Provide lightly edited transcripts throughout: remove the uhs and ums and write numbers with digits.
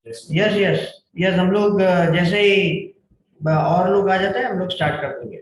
Yes yes yes, हम लोग जैसे ही और लोग आ जाते हैं हम लोग स्टार्ट कर देंगे।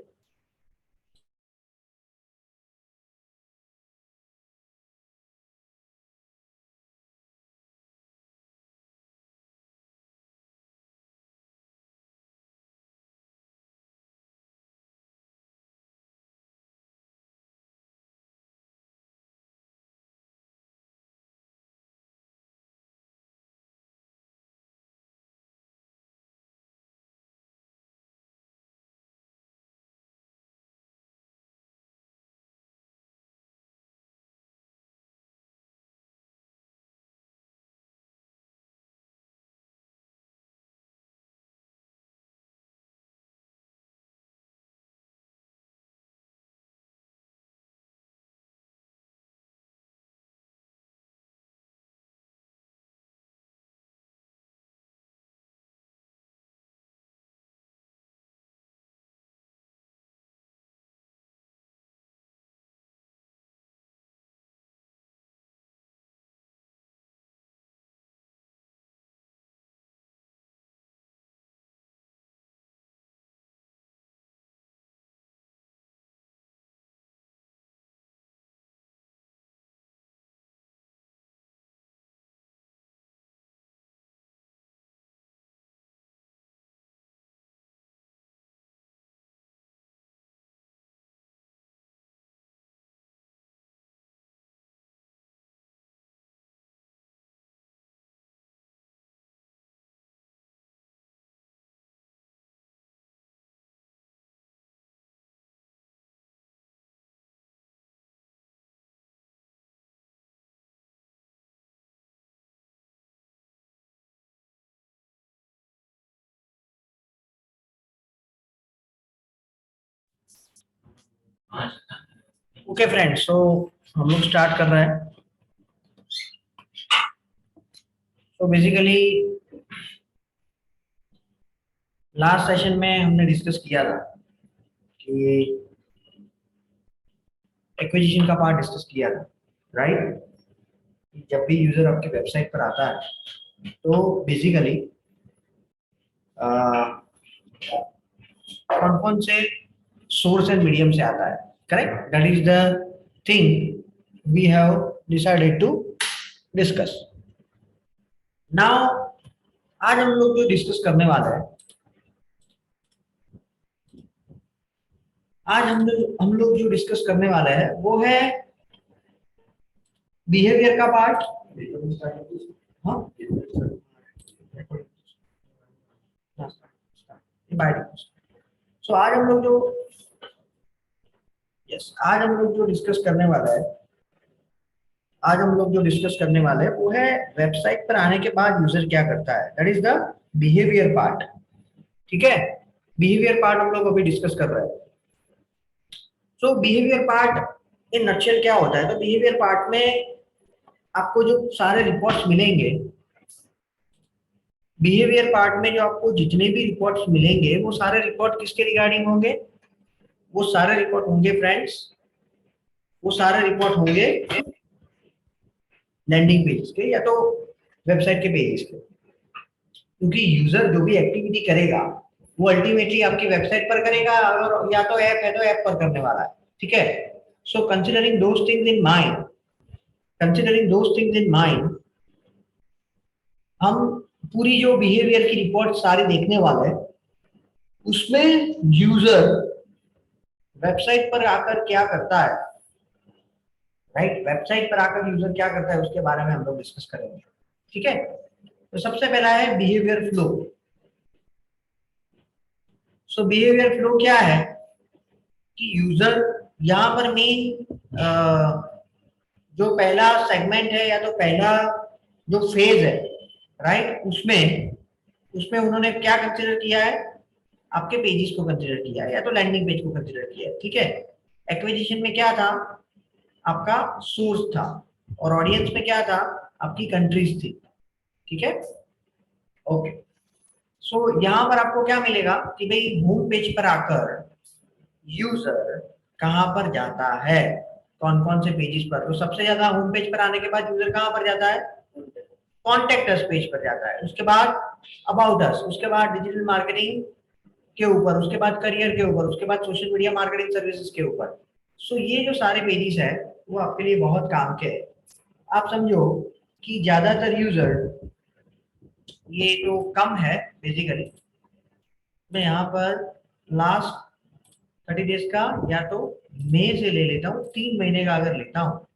ओके फ्रेंड्स, तो हम लोग स्टार्ट कर रहे हैं। तो बेसिकली लास्ट सेशन में हमने डिस्कस किया था कि एक्विजिशन का पार्ट डिस्कस किया था, राइट। जब भी यूजर आपके वेबसाइट पर आता है तो बेसिकली कौन कौन से सोर्स एंड मीडियम से आता है, correct. That is the thing we have decided to discuss now. आज हम लोग जो डिस्कस करने वाले हैं, आज हम लोग जो डिस्कस करने वाले हैं वो है बिहेवियर का पार्ट। हाँ, सो आज हम लोग जो यस आज हम लोग जो डिस्कस करने वाला है, आज हम लोग जो डिस्कस करने वाले हैं वो है वेबसाइट पर आने के बाद यूजर क्या करता है, that is the behaviour part. ठीक है, बिहेवियर पार्ट हम लोग अभी डिस्कस कर रहे हैं। सो बिहेवियर पार्ट इन नटशेल क्या होता है, तो बिहेवियर पार्ट में आपको जो सारे रिपोर्ट्स मिलेंगे, बिहेवियर पार्ट में जो आपको जितने भी रिपोर्ट्स मिलेंगे वो सारे रिपोर्ट किसके रिगार्डिंग होंगे, वो सारे रिपोर्ट होंगे फ्रेंड्स, वो सारे रिपोर्ट होंगे लैंडिंग पेज के या तो वेबसाइट के पेजेस के। क्योंकि यूजर जो भी एक्टिविटी करेगा वो अल्टीमेटली आपकी वेबसाइट पर करेगा, और या तो ऐप है तो ऐप पर करने वाला है। ठीक है, so considering those things in mind, considering those things in mind, हम पूरी जो बिहेवियर की रिपोर्ट सारी देखने वाले हैं, उसमें यूजर वेबसाइट पर आकर क्या करता है, राइट, वेबसाइट पर आकर यूजर क्या करता है उसके बारे में हम लोग डिस्कस करेंगे। ठीक है, तो सबसे पहला है बिहेवियर फ्लो। सो बिहेवियर फ्लो क्या है कि यूजर यहाँ पर मेन जो पहला सेगमेंट है या तो पहला जो फेज है, राइट, उसमें उसमें उन्होंने क्या कंसिडर किया है, आपके पेजेस को कंसिडर किया है या तो लैंडिंग पेज को कंसिडर किया है। ठीक है, एक्विजिशन में क्या था, आपका सोर्स था, और ऑडियंस में क्या था, आपकी कंट्रीज थी। ठीक है, ओके। सो यहाँ पर आपको क्या मिलेगा कि भाई होम पेज पर आकर यूजर कहाँ पर जाता है, कौन कौन से पेजेस पर। तो सबसे ज्यादा होम पेज पर आने के बाद यूजर कहाँ पर जाता है, कॉन्टेक्ट अस पेज पर जाता है, उसके बाद अबाउट अस, उसके बाद डिजिटल मार्केटिंग के ऊपर, उसके बाद करियर के ऊपर, उसके बाद सोशल मीडिया मार्केटिंग सर्विसेज के ऊपर। सो ये जो सारे पेजेस है वो आपके लिए बहुत काम के है। आप समझो कि ज्यादातर यूजर, ये जो कम है बेसिकली, मैं यहाँ पर लास्ट 30 डेज का या तो मई से ले लेता हूँ, 3 महीने का अगर लेता हूँ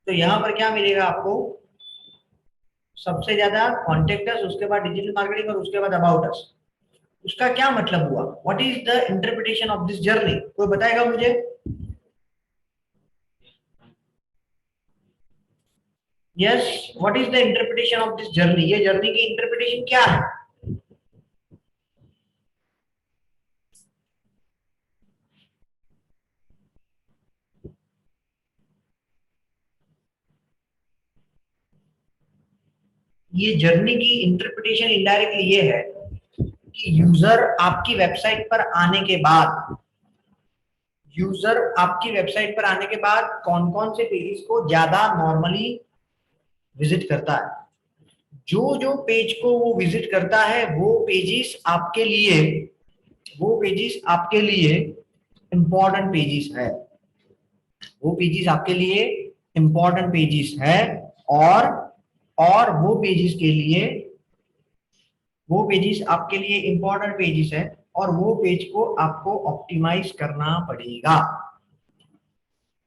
तो यहाँ पर क्या मिलेगा आपको, सबसे ज्यादा कॉन्टेक्ट अस, उसके बाद डिजिटल मार्केटिंग और उसके बाद अबाउट अस। उसका क्या मतलब हुआ, what is the interpretation of this journey, कोई बताएगा मुझे? Yes, what is the interpretation of this journey, ये जर्नी की इंटरप्रिटेशन क्या है? ये जर्नी की इंटरप्रिटेशन इनडायरेक्टली ये है कि यूजर आपकी वेबसाइट पर आने के बाद, यूजर आपकी वेबसाइट पर आने के बाद कौन कौन से पेजेस को ज्यादा नॉर्मली विजिट करता है। जो जो पेज को वो विजिट करता है वो पेजेस आपके लिए इंपॉर्टेंट पेजेस है, वो पेजेस आपके लिए इंपॉर्टेंट पेजेस है। और और वो पेजेस आपके लिए इंपॉर्टेंट पेजेस है, और वो पेज को आपको ऑप्टिमाइज करना पड़ेगा।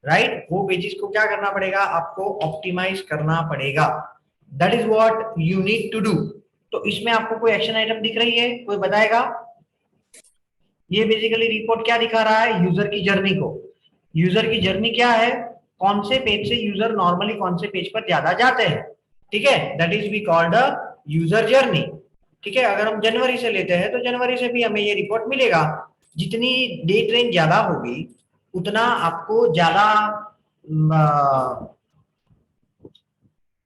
राइट, वो पेजेस को क्या करना पड़ेगा, आपको ऑप्टिमाइज करना पड़ेगा। That is what you need to do. तो इसमें आपको कोई एक्शन आइटम दिख रही है, कोई बताएगा? ये बेसिकली रिपोर्ट क्या दिखा रहा है, यूजर की जर्नी को। यूजर की जर्नी क्या है, कौन से पेज से यूजर नॉर्मली कौन से पेज पर ज्यादा जाते हैं। ठीक है, that is we called a user journey. ठीक है, अगर हम जनवरी से लेते हैं तो जनवरी से भी हमें ये रिपोर्ट मिलेगा। जितनी डेट रेंज ज्यादा होगी उतना आपको ज्यादा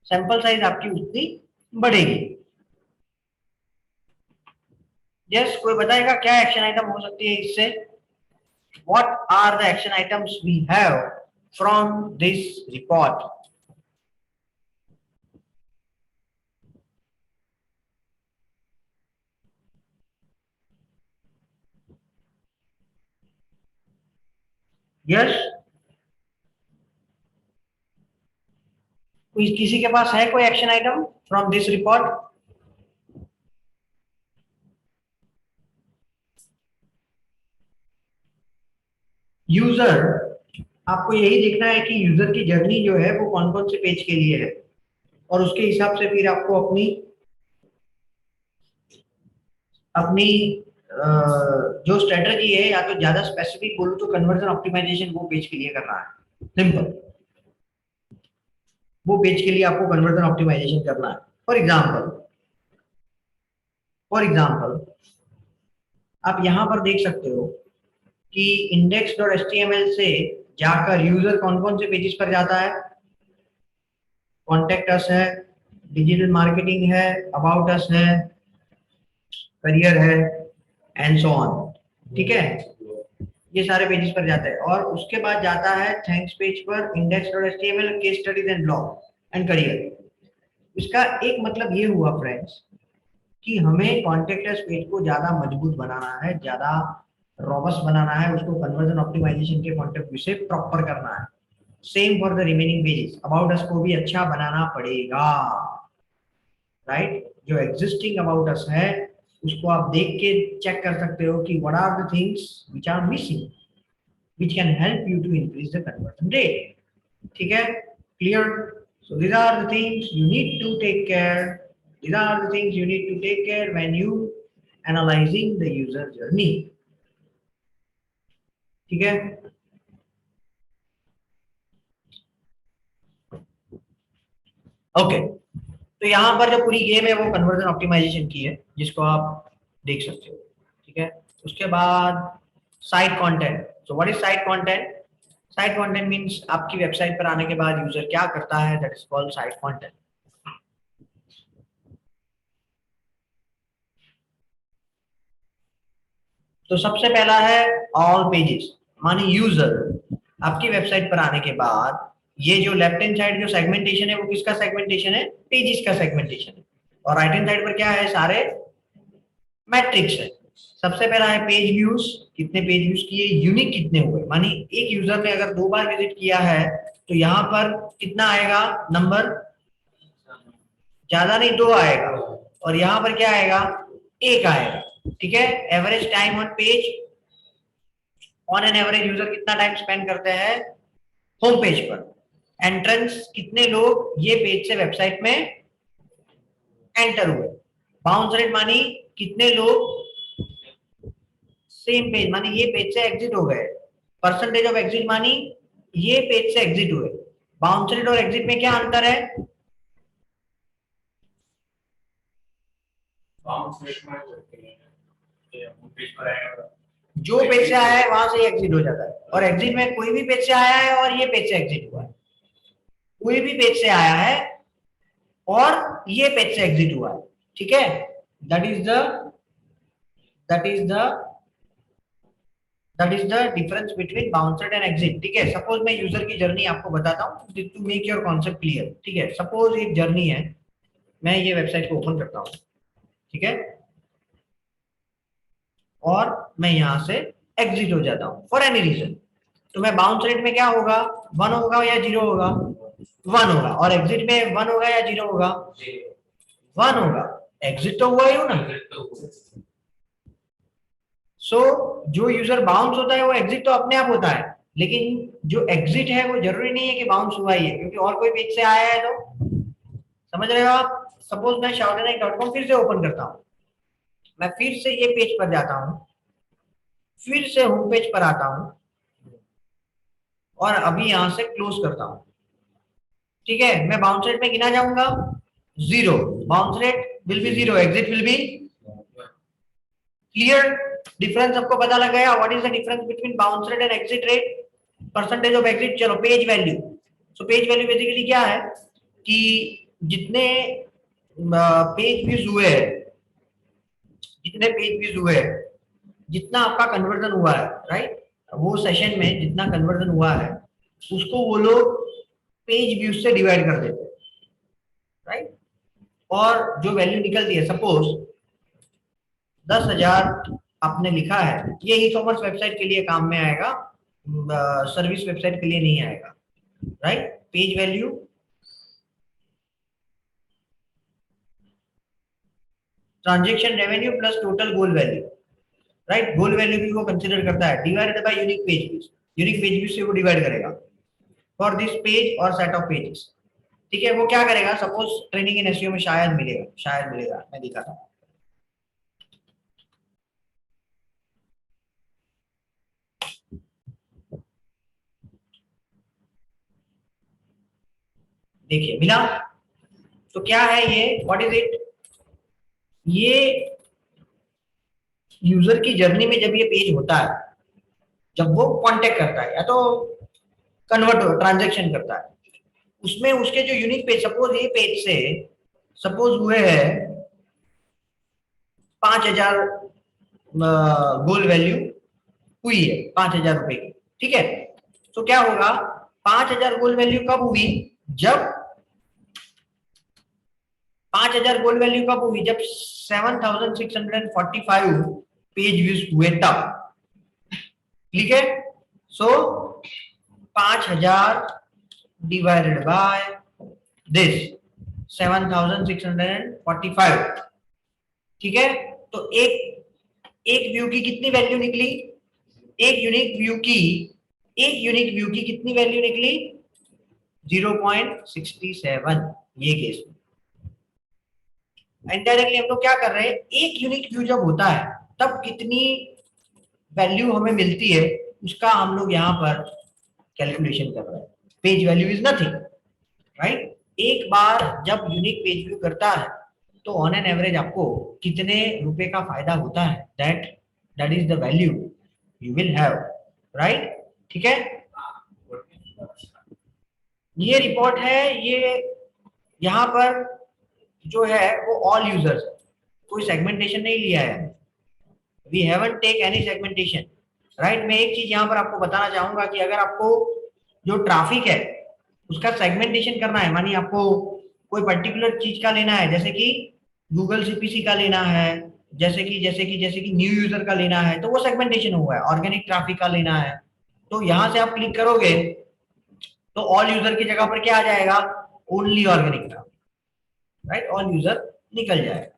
सैंपल साइज आपकी उतनी बढ़ेगी। यस, कोई बताएगा क्या एक्शन आइटम हो सकती है इससे? What are the action items we have from this report? Yes, किसी के पास है कोई action item from this report? User, आपको यही देखना है कि यूजर की जर्नी जो है वो कौन कौन से पेज के लिए है, और उसके हिसाब से फिर आपको अपनी अपनी जो स्ट्रेटजी है, या तो ज्यादा स्पेसिफिक बोलूं तो कन्वर्जन ऑप्टिमाइजेशन वो पेज के लिए करना है, सिंपल। वो पेज के लिए आपको कन्वर्जन ऑप्टिमाइजेशन करना है। फॉर एग्जांपल आप यहां पर देख सकते हो कि index.html से जाकर यूजर कौन कौन से पेजेस पर जाता है। कॉन्टेक्ट अस है, डिजिटल मार्केटिंग है, अबाउट अस है, करियर है, एंड सो ऑन। ठीक है, ये सारे पेजेस पर जाता है, और उसके बाद जाता है थैंक्स पेज पर, index.html, case studies and blog and career. इसका एक मतलब ये हुआ फ्रेंड्स कि हमें कॉन्टेक्ट अस पेज को ज्यादा मजबूत बनाना है, ज्यादा रॉबस्ट बनाना है, उसको कन्वर्जन ऑप्टिमाइजेशन के पॉइंट ऑफ व्यू से प्रॉपर करना है। Same for the remaining pages, about us को भी अच्छा बनाना पड़ेगा। राइट, जो एग्जिस्टिंग अबाउट अस है उसको आप देख के चेक कर सकते हो कि what are the things which are missing, which can help you to increase the conversion rate. ठीक है, clear? So these are the things you need to take care. These are the things you need to take care when you analyzing the user journey. ठीक है, okay. तो यहाँ पर जो पूरी game है वो कन्वर्जन ऑप्टिमाइजेशन की है, जिसको आप देख सकते हो। ठीक है, उसके बाद site content. So what is site content? Site content means आपकी वेबसाइट पर आने के बाद यूजर क्या करता है, that is called site content. तो सबसे पहला है ऑल पेजेस, मानी यूजर आपकी वेबसाइट पर आने के बाद ये जो लेफ्ट हैंड साइड जो सेगमेंटेशन है वो किसका सेगमेंटेशन है, पेजेस का सेगमेंटेशन है, और राइट हैंड साइड पर क्या है, सारे मैट्रिक्स है। सबसे पहला है पेज व्यूज, कितने पेज व्यूज किए, यूनिक कितने हुए, मानी एक यूजर ने अगर 2 बार विजिट किया है तो यहाँ पर कितना आएगा नंबर, ज्यादा नहीं 2 आएगा, और यहाँ पर क्या आएगा, 1 आएगा। ठीक है, average time on page, on an average user कितना टाइम स्पेंड करते हैं होम पेज पर, एंट्रेंस कितने लोग ये पेज से वेबसाइट में एंटर हुए, बाउंस रेट मानी कितने लोग सेम पेज मानी ये पेज से एग्जिट हो गए, परसेंटेज ऑफ एग्जिट मानी ये पेज से एग्जिट हुए। बाउंस रेट और एग्जिट में क्या अंतर है, बाउंस रेट में होम पेज पर आएगा, जो पेज से आया है वहां से एग्जिट हो जाता है, और एग्जिट में कोई भी पेज से आया है और ये पेज से एग्जिट हुआ है, कोई भी पेज से आया है और ये पेज से एग्जिट हुआ है। ठीक है, that is the difference between bounce rate and exit. ठीक है, सपोज मैं यूजर की जर्नी आपको बताता हूँ to make your concept clear. ठीक है, सपोज एक जर्नी है, मैं ये वेबसाइट को ओपन करता हूँ, ठीक है, और मैं यहां से एग्जिट हो जाता हूँ फॉर एनी रीजन, तो मैं बाउंस रेट में क्या होगा, 1 होगा या 0 होगा, 1 होगा, और एग्जिट में 1 होगा या 0 होगा, 1 होगा, एग्जिट तो हुआ ही हो ना। सो जो यूजर बाउंस होता है वो एग्जिट तो अपने आप होता है, लेकिन जो एग्जिट है वो जरूरी नहीं है कि बाउंस हुआ ही है, क्योंकि और कोई पेज से आया है तो, समझ रहे हो आप। सपोज मैं shoutanic.com फिर से ओपन करता हूँ, मैं फिर से ये पेज पर जाता हूँ, फिर से होम पेज पर आता हूँ, और अभी यहां से क्लोज करता हूँ। ठीक है, मैं बाउंस रेट में गिना जाऊंगा 0, bounce rate will be 0, exit will be clear. Difference सबको पता लग गया, what is the difference between bounce rate and exit rate, percentage of exit. चलो page value, so page value basically क्या है कि जितने पेज व्यूज हुए हैं, जितने पेज व्यूज हुए हैं, जितना आपका कन्वर्जन हुआ है, राइट, वो सेशन में जितना कन्वर्जन हुआ है उसको वो लोग पेज व्यूज से डिवाइड कर देते हैं, राइट, और जो वैल्यू निकलती है, सपोज 10,000 आपने लिखा है, ये ई कॉमर्स वेबसाइट के लिए काम में आएगा, सर्विस वेबसाइट के लिए नहीं आएगा, right. Page value transaction revenue plus total goal value, right, goal value भी वो कंसीडर करता है, divided by unique page views, unique page views से वो डिवाइड करेगा फॉर दिस पेज और सेट ऑफ पेजेस। ठीक है, वो क्या करेगा, सपोज ट्रेनिंग इन एसईओ में शायद मिलेगा, शायद मिलेगा, मैं दिखाता हूँ। देखिए मिला, तो क्या है ये, व्हाट इज इट, ये यूजर की जर्नी में जब ये पेज होता है, जब वो कांटेक्ट करता है या तो कन्वर्ट ट्रांजैक्शन करता है, उसमें उसके जो यूनिक पेज, सपोज ये पेज से सपोज हुए हैं 5,000 गोल वैल्यू हुई है 5,000 रुपए की। ठीक है, तो क्या होगा, 5,000 गोल वैल्यू कब हुई, जब 5,000 गोल वैल्यू कब हुई, जब 7,645 पेज व्यूज हुए तब। ठीक है, सो 5,000 डिवाइडेड बाय दिस 7,645। ठीक है, तो एक व्यू की कितनी वैल्यू निकली, एक यूनिक व्यू की, एक यूनिक व्यू की कितनी वैल्यू निकली, 0.67। ये केस में इनडायरेक्टली हम लोग क्या कर रहे हैं, एक यूनिक व्यू जब होता है तब कितनी वैल्यू हमें मिलती है उसका हम लोग यहाँ पर कैलकुलेशन कर रहे हैं। Page value is nothing, right. एक बार जब यूनिक पेज व्यू करता है तो ऑन एन एवरेज आपको कितने रुपए का फायदा होता है, that is the value you will have, right. ठीक है, ये रिपोर्ट है, ये यहाँ पर जो है वो ऑल यूजर्स, कोई सेगमेंटेशन नहीं लिया है, we haven't take any segmentation, right. मैं एक चीज यहाँ पर आपको बताना चाहूंगा कि अगर आपको जो ट्रैफिक है उसका सेगमेंटेशन करना है। मानिए आपको कोई पर्टिकुलर चीज का लेना है, जैसे कि गूगल सीपीसी का लेना है, जैसे कि न्यू यूजर का लेना है, तो वो सेगमेंटेशन हुआ है। ऑर्गेनिक ट्रैफिक का लेना है, तो यहां से आप क्लिक करोगे तो ऑल यूजर की जगह पर क्या आ जाएगा, only organic traffic, right, all user निकल जाएगा।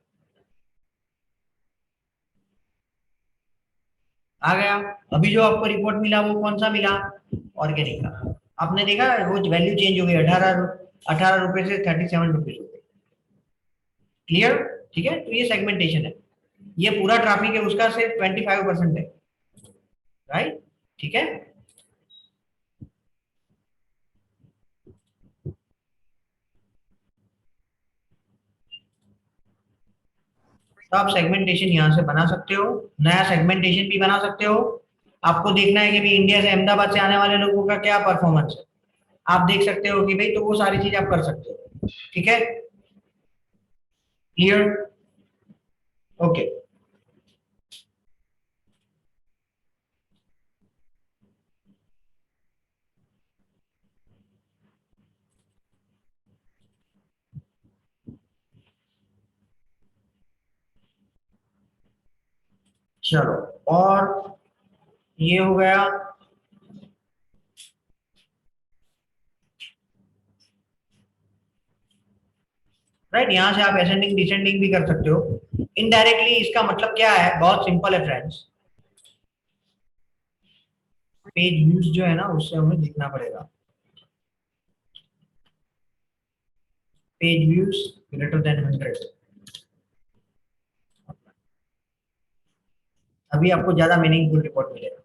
आ गया। अभी जो आपको रिपोर्ट मिला वो कौन सा मिला, ऑर्गेनिक का। आपने देखा वो वैल्यू चेंज हो गई, 18 रुपए से 37 रुपीज हो गई। क्लियर, ठीक है। तो ये सेगमेंटेशन है। ये पूरा ट्रैफिक है उसका सिर्फ 25% है, राइट, ठीक है। तो आप सेगमेंटेशन यहाँ से बना सकते हो, नया सेगमेंटेशन भी बना सकते हो। आपको देखना है कि भाई इंडिया से अहमदाबाद से आने वाले लोगों का क्या परफॉर्मेंस है, आप देख सकते हो कि भाई, तो वो सारी चीज आप कर सकते हो, ठीक है। Clear, okay. चलो, और ये हो गया। राइट, यहाँ से आप असेंडिंग डिसेंडिंग भी कर सकते हो। इनडायरेक्टली इसका मतलब क्या है, बहुत सिंपल है फ्रेंड्स। पेज व्यूज जो है ना, उससे हमें दिखना पड़ेगा, पेज व्यूज ग्रेटर देन 100। अभी आपको ज्यादा मीनिंगफुल रिपोर्ट मिलेगा,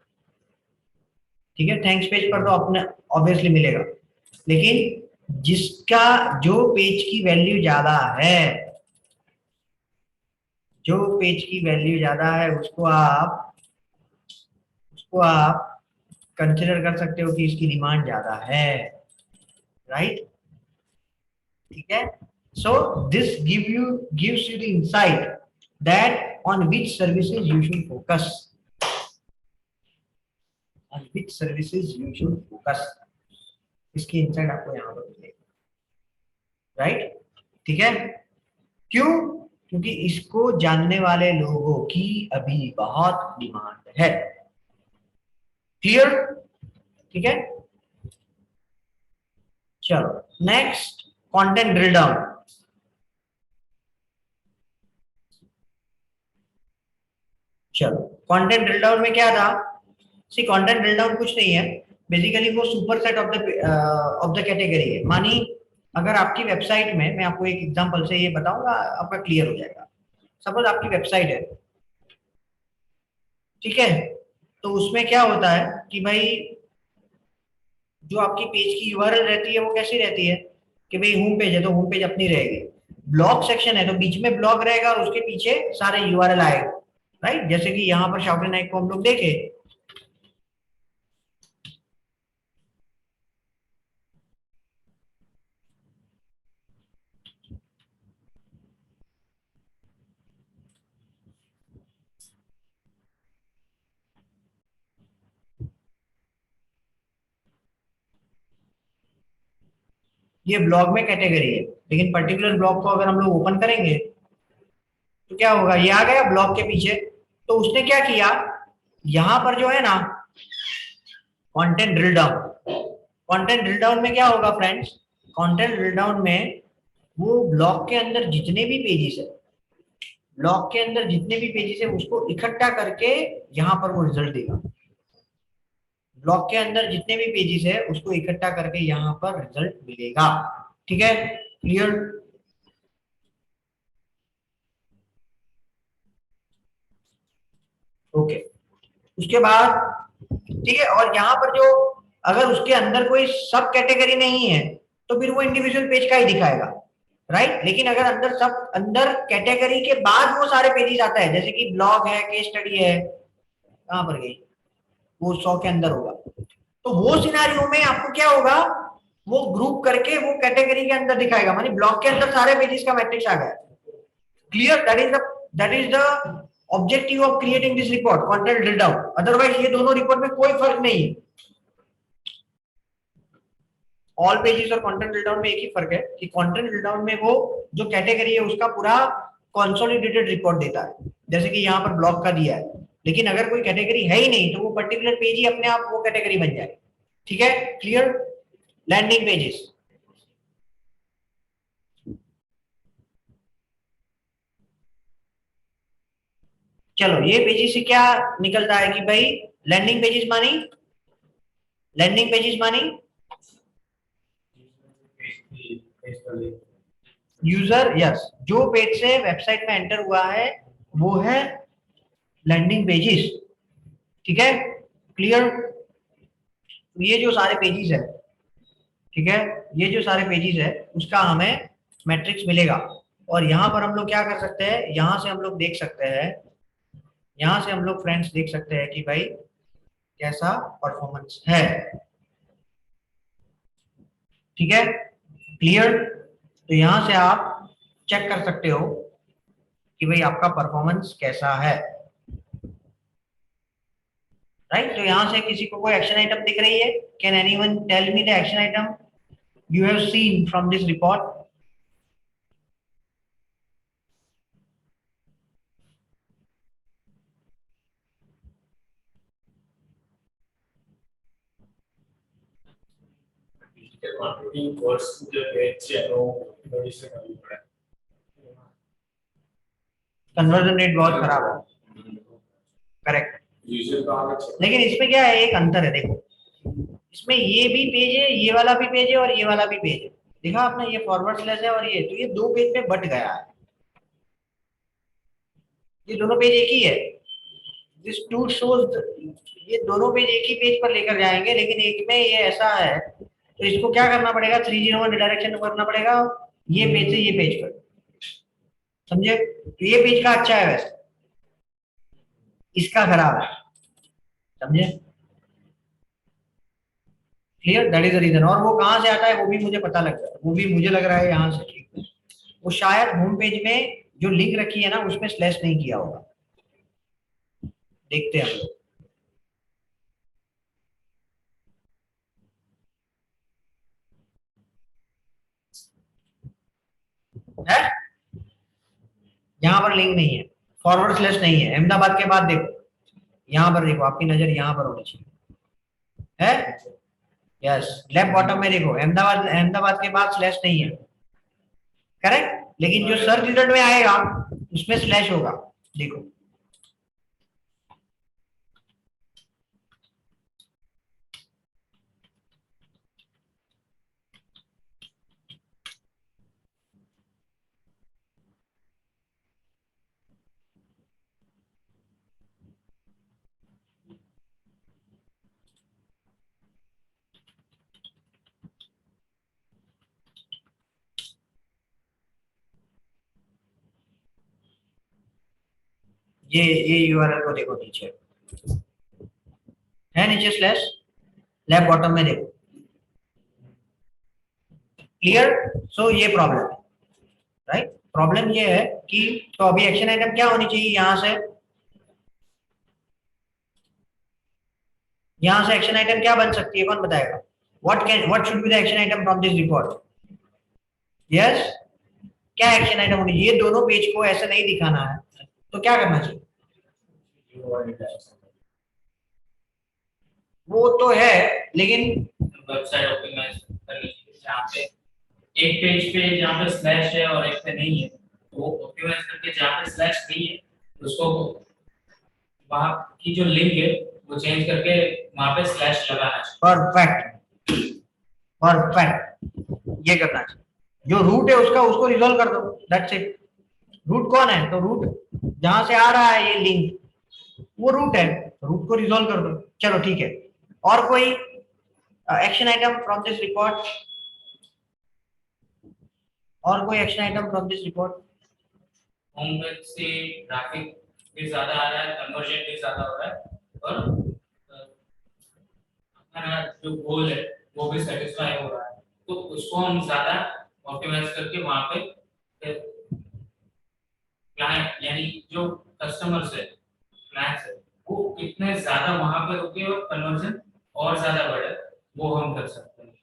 ठीक है। थैंक्स पेज पर तो अपने ऑब्वियसली मिलेगा, लेकिन जिसका, जो पेज की वैल्यू ज्यादा है, जो पेज की वैल्यू ज्यादा है उसको आप कंसिडर कर सकते हो कि इसकी डिमांड ज्यादा है, राइट, ठीक है। So this gives you the insight that on which services you should focus, on which services you should focus. इसकी इंसाइट आपको यहाँ पर मिलेगी, राइट, ठीक है। क्यों, क्योंकि इसको जानने वाले लोगों की अभी बहुत डिमांड है। क्लियर, ठीक है। चलो, नेक्स्ट, कंटेंट ड्रिल डाउन। चलो, कंटेंट ड्रिल डाउन में क्या था, सी कंटेंट ड्रिल डाउन कुछ नहीं है, बेसिकली वो super set of the category है। मानी अगर आपकी वेबसाइट में, मैं आपको एक एग्जांपल से ये बताऊंगा, आपका क्लियर हो जाएगा। सपोज आपकी वेबसाइट है, ठीक है, तो उसमें क्या होता है कि भाई, जो आपकी पेज की यूआरएल रहती है वो कैसी रहती है कि भाई होम पेज है तो होम पेज अपनी रहेगी, ब्लॉग सेक्शन है तो बीच में ब्लॉग रहेगा और उसके पीछे सारे यूआरएल आएगा, राइट। जैसे कि यहाँ पर शाउट नाइक को हम लोग देखे, ये ब्लॉग में कैटेगरी है, लेकिन पर्टिकुलर ब्लॉग को अगर हम लोग ओपन करेंगे तो क्या होगा, ये आ गया ब्लॉग के पीछे। तो उसने क्या किया, यहां पर जो है ना, content drill down, content drill down में क्या होगा फ्रेंड्स, कंटेंट ड्रिल डाउन में वो ब्लॉग के अंदर जितने भी पेजेस है, ब्लॉग के अंदर जितने भी पेजेस है उसको इकट्ठा करके यहाँ पर वो रिजल्ट देगा। ब्लॉग के अंदर जितने भी पेजेस है उसको इकट्ठा करके यहाँ पर रिजल्ट मिलेगा, ठीक है। Clear, okay. उसके बाद, ठीक है, और यहाँ पर जो, अगर उसके अंदर कोई सब कैटेगरी नहीं है तो फिर वो इंडिविजुअल पेज का ही दिखाएगा, राइट। लेकिन अगर अंदर कैटेगरी के बाद वो सारे पेजेस आता है, जैसे कि ब्लॉग है, केस स्टडी है, कहां पर गई, वो 100 के अंदर होगा, तो वो सिनारियो में आपको क्या होगा, वो ग्रुप करके वो कैटेगरी के अंदर दिखाएगा, मानी ब्लॉग के अंदर सारे पेजेस का मैट्रिक्स आ गया। Clear, that is the objective of creating this report, content drill down. Otherwise ये दोनों रिपोर्ट में कोई फर्क नहीं है। ऑल पेजेस और कंटेंट ड्रिल डाउन में एक ही फर्क है कि कंटेंट ड्रिल डाउन में वो जो कैटेगरी है उसका पूरा कंसोलिडेटेड रिपोर्ट देता है, जैसे कि यहाँ पर ब्लॉग का दिया है। लेकिन अगर कोई कैटेगरी है ही नहीं तो वो पर्टिकुलर पेज ही अपने आप वो कैटेगरी बन जाए। ठीक है, क्लियर? लैंडिंग पेजेस, चलो ये पेजेस से क्या निकलता है कि भाई लैंडिंग पेजेस मानी, लैंडिंग पेजेस मानी यूजर, यस, जो पेज से वेबसाइट में एंटर हुआ है वो है लैंडिंग पेजेस। ठीक है, क्लियर? ये जो सारे पेजेस है, ठीक है, ये जो सारे पेजेस है उसका हमें मैट्रिक्स मिलेगा। और यहाँ पर हम लोग क्या कर सकते हैं, यहाँ से हम लोग देख सकते हैं, यहाँ से हम लोग फ्रेंड्स देख सकते हैं कि भाई कैसा परफॉर्मेंस है। ठीक है, क्लियर? तो यहाँ से आप चेक कर सकते हो कि भाई आपका परफॉर्मेंस कैसा है, राइट? तो यहाँ से किसी को कोई एक्शन आइटम दिख रही है? Can anyone tell me the action item you have seen from this report? Digital marketing course जो पेज है वो नोटिस करना पड़ा। कन्वर्जन रेट बहुत खराब है, करेक्ट। यूजर का लेकिन इसमें क्या है, एक अंतर है, देखो इसमें ये भी पेज है, ये वाला भी पेज है और ये वाला भी पेज है। देखा आपने, ये फॉरवर्ड स्लैश है और ये, तो ये दो पेज में बट गया है। ये दोनों पेज एक ही है, दिस टू शोज, ये दोनों पेज एक ही पेज पर लेकर जाएंगे, लेकिन एक में ये ऐसा है तो इसको क्या करना पड़ेगा, 301 रिडायरेक्शन करना पड़ेगा ये पेज से ये पेज पर, समझे? तो ये पेज का अच्छा है वैसे, इसका खराब है, समझे? Clear? That is the reason. और वो कहाँ से आता है वो भी मुझे पता लग रहा है, वो भी मुझे लग रहा है यहाँ से, ठीक है, वो शायद होम पेज में जो लिंक रखी है ना उसमें स्लैश नहीं किया होगा, देखते हैं हम लोग। है यहाँ पर लिंक नहीं है, फॉरवर्ड स्लैश नहीं है, अहमदाबाद के बाद देखो, यहाँ पर देखो, आपकी नजर यहाँ पर होनी चाहिए, है? यस, लेफ्ट बॉटम में देखो, अहमदाबाद, अहमदाबाद के बाद स्लैश नहीं है, करेक्ट? लेकिन जो सर्च रिजल्ट में आएगा उसमें स्लैश होगा, देखो। ये यूआरएल को देखो, नीचे है, नीचे स्लैश, लेफ्ट बॉटम में देखो, क्लियर? सो ये प्रॉब्लम है, राइट? प्रॉब्लम ये है कि, तो अभी एक्शन आइटम क्या होनी चाहिए, यहाँ से एक्शन आइटम क्या बन सकती है, कौन बताएगा? What should be the action item from this report? Yes, क्या एक्शन आइटम होनी चाहिए? ये दोनों पेज को ऐसे नहीं दिखाना है तो क्या करना चाहिए? वो तो है, लेकिन वेबसाइट ऑप्टिमाइज करनी चाहिए, जहाँ पे एक पेज पे जहाँ पे स्लैश है और एक पे नहीं है, तो वो ऑप्टिमाइज करके जहाँ पे स्लैश नहीं है उसको वहाँ की जो लिंक है वो चेंज करके वहाँ पे स्लैश लगाना चाहिए। परफेक्ट, परफेक्ट, ये करना चाहिए। जो रूट है उसका, उसको रिजॉल्व कर दो, दैट्स इट। रूट कौन है? तो रूट जहां से आ रहा है ये लिंक, वो रूट है, रूट को रिजॉल्व कर दो, चलो ठीक है। और कोई action item from this report? और कोई action item from this report? Home page से ट्रैफिक भी ज्यादा आ रहा है, कन्वर्जन भी ज्यादा हो रहा है और हमारा जो गोल है वो भी सेटिस्फाई हो रहा है, तो उसको हम ज्यादा ऑप्टिमाइज करके वहां पे क्लाइंट यानी जो कस्टमर्स है, क्लाइंट्स है, वो कितने ज्यादा वहां पे रुके और कन्वर्जन और ज्यादा बढ़े, वो हम कर सकते हैं।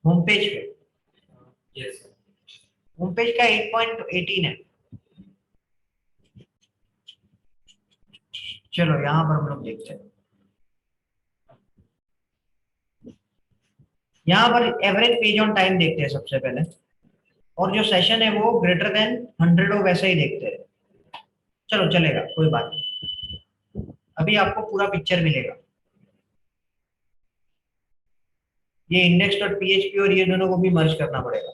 होम पेज पे, यस होम पेज का 8.18 है। चलो यहाँ पर हम लोग देखते हैं, यहाँ पर एवरेज पेज ऑन टाइम देखते हैं सबसे पहले, और जो सेशन है वो ग्रेटर देन 100 हो वैसे ही देखते हैं। चलो चलेगा, कोई बात नहीं, अभी आपको पूरा पिक्चर मिलेगा। ये इंडेक्स डॉट पीएचपी और ये दोनों को भी मर्ज करना पड़ेगा।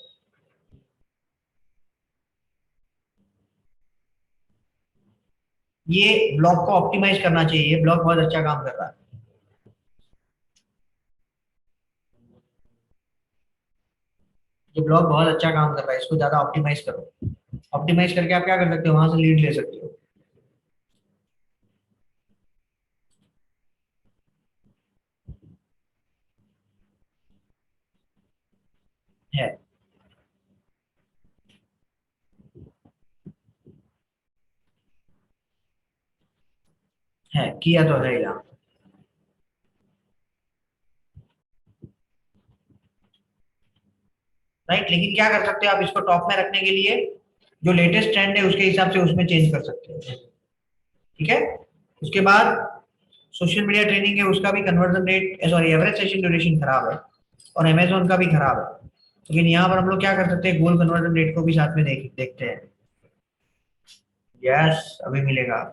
ये ब्लॉग को ऑप्टिमाइज करना चाहिए, ये ब्लॉग बहुत अच्छा काम कर रहा है। ये ब्लॉग बहुत अच्छा काम कर रहा है, इसको ज्यादा ऑप्टिमाइज करो। ऑप्टिमाइज करके आप क्या कर सकते हो, वहां से लीड ले सकते हो। है किया तो है यहाँ। राइट, लेकिन क्या कर सकते हो आप, इसको टॉप में रखने के लिए जो लेटेस्ट ट्रेंड है उसके हिसाब से उसमें चेंज कर सकते हो। ठीक है, उसके बाद सोशल मीडिया ट्रेनिंग है, उसका भी conversion rate, sorry average session duration खराब है, और अमेजोन का भी खराब है। लेकिन यहाँ पर हम लोग क्या कर सकते हैं, गोल कन्वर्जन रेट को भी साथ में देखते हैं। यस, अभी मिलेगा।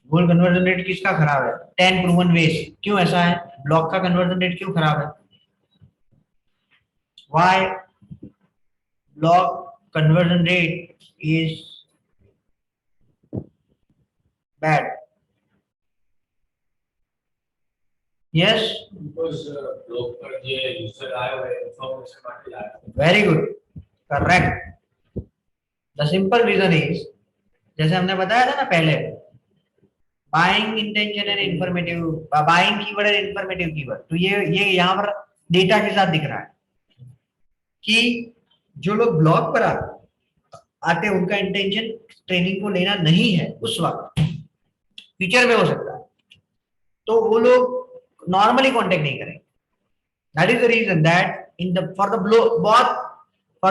गोल कन्वर्जन रेट किसका खराब है, 10 प्रूवन वेज। क्यों ऐसा है, ब्लॉक का कन्वर्जन रेट क्यों खराब है, why block conversion rate is bad? Yes, because blog पर जे यूजर आए हुए इंफॉर्मेशन માટે आए हैं। very good, correct. The simple reason is, जैसे हमने बताया था ना पहले, buying intention and informative, buying keyword and informative keyword. तो ये यहाँ पर डेटा के साथ दिख रहा है कि जो लोग ब्लॉग पर आते हैं उनका इंटेंशन ट्रेनिंग को लेना नहीं है उस वक्त, फ्यूचर में हो सकता है, तो वो लोग नॉर्मली कांटेक्ट नहीं करेंगे। That is the reason that in the for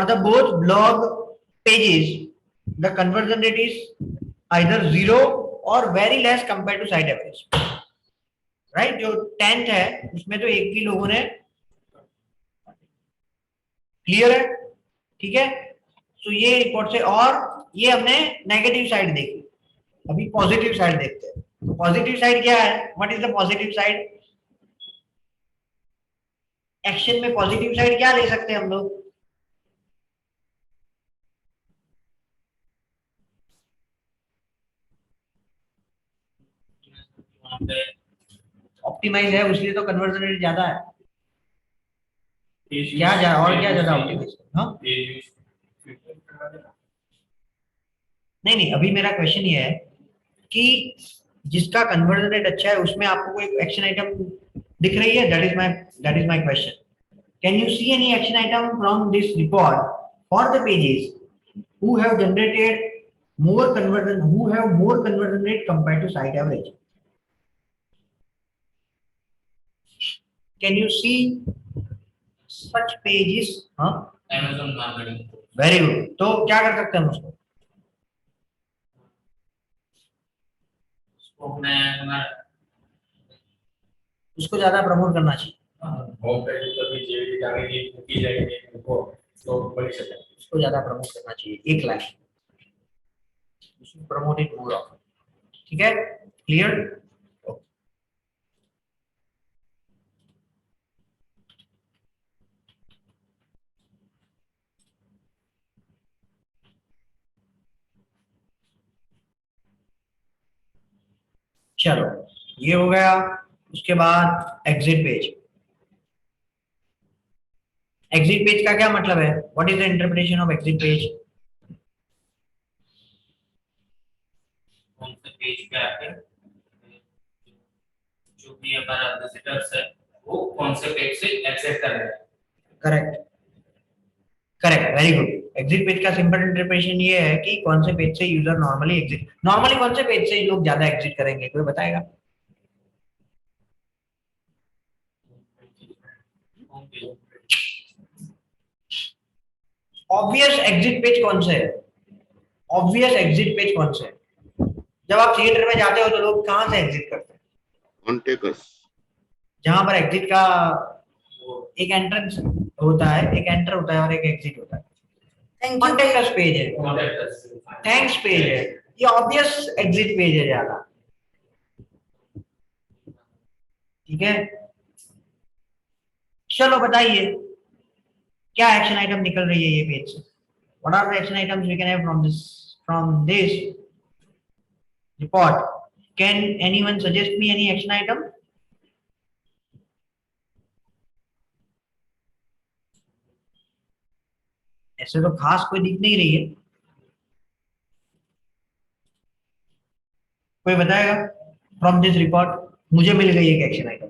the both blog pages the conversion rate is either 0 or very less compare to site average. Right, जो 10th है उसमें तो एक भी लोगों ने, क्लियर है, ठीक है। तो ये रिपोर्ट से, और ये हमने नेगेटिव साइड देखी, अभी पॉजिटिव साइड देखते हैं। तो पॉजिटिव साइड क्या है, what is the positive side, action में पॉजिटिव साइड क्या ले सकते हैं हम लोग, वहाँ पे ऑप्टिमाइज है उसलिए तो कन्वर्जन रेट ज्यादा है। पेज क्या जा और क्या पेज ज्यादा use ऑप्टिमाइज, हाँ पेज use filter करवा देना। नहीं, अभी मेरा क्वेश्चन ये है कि जिसका कन्वर्जन रेट अच्छा है उसमें आपको कोई एक्शन आइटम दिख रही है, that is my question. Can you see any action item from this report for the pages who have generated more conversion, who have more conversion rate compared to site average? Can you see such pages? हाँ, Amazon marketing very good. तो क्या कर सकते हैं हम उसको, उसको मैं हमारा उसको ज्यादा प्रमोट करना चाहिए, होम पेज पर भी जे जाएगी की जाएगी उनको तो बड़ी सकते हैं। उसको ज्यादा प्रमोट करना चाहिए, एक line promote it more of. ठीक है, क्लियर। चलो ये हो गया, उसके बाद एग्जिट पेज। एग्जिट पेज का क्या मतलब है, what is the interpretation of exit page? कौन से पेज पे आके जो भी हमारा विजिटर्स है वो कौन से पेज से एक्सेस कर रहे हैं। Correct, correct, very good. Exit page का सिंपल इंटरप्रिटेशन ये है कि कौन से पेज से यूजर नॉर्मली कौन से पेज से लोग ज्यादा एग्जिट करेंगे, कोई बताएगा? ऑब्वियस एग्जिट पेज कौन से है? ऑब्वियस एग्जिट पेज कौन से है? जब आप थिएटर में जाते हो तो लोग कहाँ से एग्जिट करते हैं? कॉन्टेक्स, जहां पर एग्जिट का एक एंट्रेंस होता है, एक एंटर होता है और एक एग्जिट होता है। कॉन्टेक्ट अस पेज है, थैंक्स पेज है, ये ऑब्वियस एग्जिट पेज है ज्यादा। ठीक है, चलो बताइए क्या एक्शन आइटम निकल रही है ये पेज से? What are the action items we can have from this report? Can anyone suggest me any action item? ऐसे तो खास कोई दिख नहीं रही है, कोई बताएगा? फ्रॉम दिस रिपोर्ट मुझे मिल गई एक action item.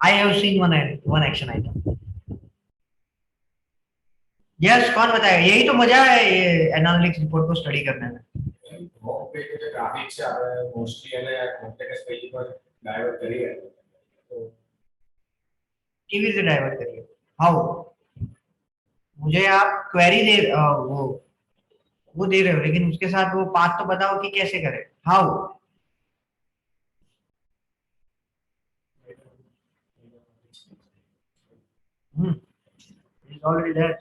I have seen one action item. Yes, कौन बताएगा? यही तो मजा है ये एनालिटिक्स रिपोर्ट को स्टडी करने में। होम पेज पे ट्रैफिक से आ रहा है मोस्टली है ना, कॉन्टेक्स्ट पेज पर डाइवर्ट करिए तो टीवी से डाइवर्ट करिए। हाउ? मुझे आप क्वेरी दे वो दे रहे हो, लेकिन उसके साथ वो पाथ तो बताओ कि कैसे करें। हाउ? Is already there.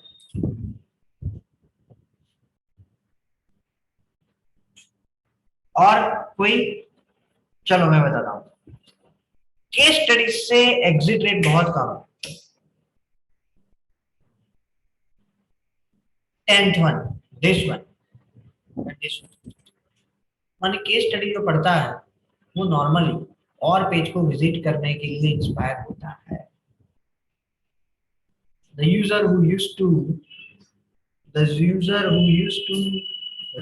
और कोई? चलो मैं बताता हूं। केस स्टडी से एग्जिट रेट बहुत कम है। 10th वन, दिस वन, माने केस स्टडी जो पढ़ता है वो नॉर्मली और पेज को विजिट करने के लिए इंस्पायर होता है। The user who used to